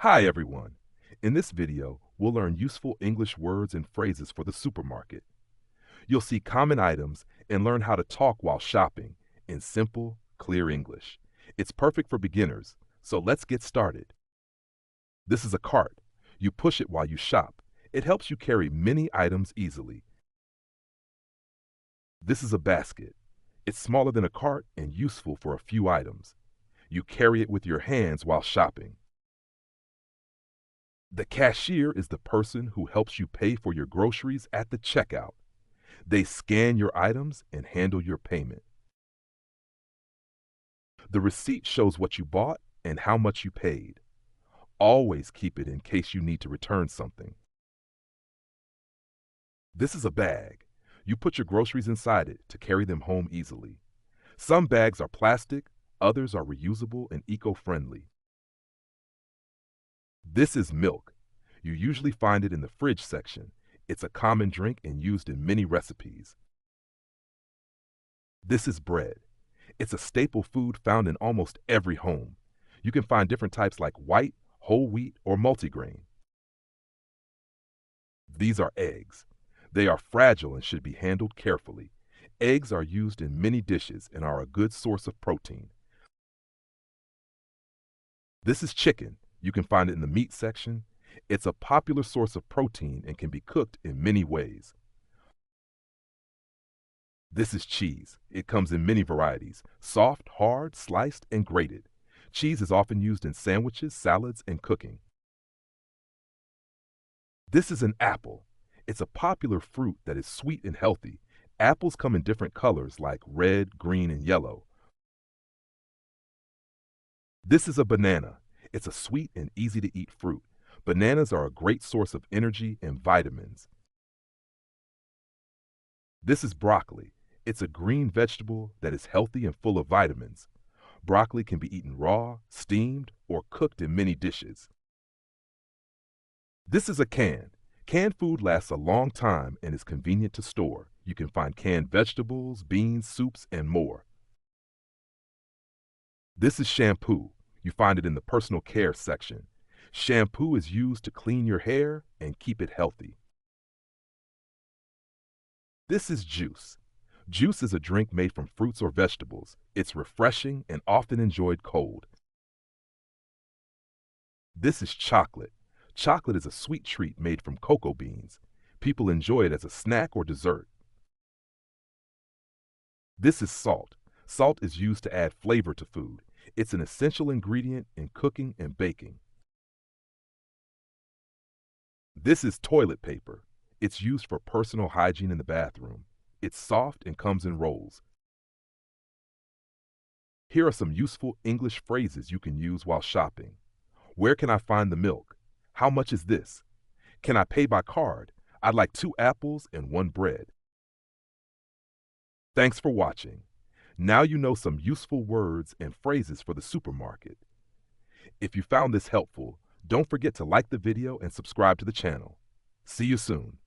Hi everyone. In this video, we'll learn useful English words and phrases for the supermarket. You'll see common items and learn how to talk while shopping in simple, clear English. It's perfect for beginners, so let's get started. This is a cart. You push it while you shop. It helps you carry many items easily. This is a basket. It's smaller than a cart and useful for a few items. You carry it with your hands while shopping. The cashier is the person who helps you pay for your groceries at the checkout. They scan your items and handle your payment. The receipt shows what you bought and how much you paid. Always keep it in case you need to return something. This is a bag. You put your groceries inside it to carry them home easily. Some bags are plastic, others are reusable and eco-friendly. This is milk. You usually find it in the fridge section. It's a common drink and used in many recipes. This is bread. It's a staple food found in almost every home. You can find different types like white, whole wheat, or multigrain. These are eggs. They are fragile and should be handled carefully. Eggs are used in many dishes and are a good source of protein. This is chicken. You can find it in the meat section. It's a popular source of protein and can be cooked in many ways. This is cheese. It comes in many varieties: soft, hard, sliced, and grated. Cheese is often used in sandwiches, salads, and cooking. This is an apple. It's a popular fruit that is sweet and healthy. Apples come in different colors like red, green, and yellow. This is a banana. It's a sweet and easy to eat fruit. Bananas are a great source of energy and vitamins. This is broccoli. It's a green vegetable that is healthy and full of vitamins. Broccoli can be eaten raw, steamed, or cooked in many dishes. This is a can. Canned food lasts a long time and is convenient to store. You can find canned vegetables, beans, soups, and more. This is shampoo. You find it in the personal care section. Shampoo is used to clean your hair and keep it healthy. This is juice. Juice is a drink made from fruits or vegetables. It's refreshing and often enjoyed cold. This is chocolate. Chocolate is a sweet treat made from cocoa beans. People enjoy it as a snack or dessert. This is salt. Salt is used to add flavor to food. It's an essential ingredient in cooking and baking. This is toilet paper. It's used for personal hygiene in the bathroom. It's soft and comes in rolls. Here are some useful English phrases you can use while shopping. Where can I find the milk? How much is this? Can I pay by card? I'd like 2 apples and 1 bread. Thanks for watching. Now you know some useful words and phrases for the supermarket. If you found this helpful, don't forget to like the video and subscribe to the channel. See you soon.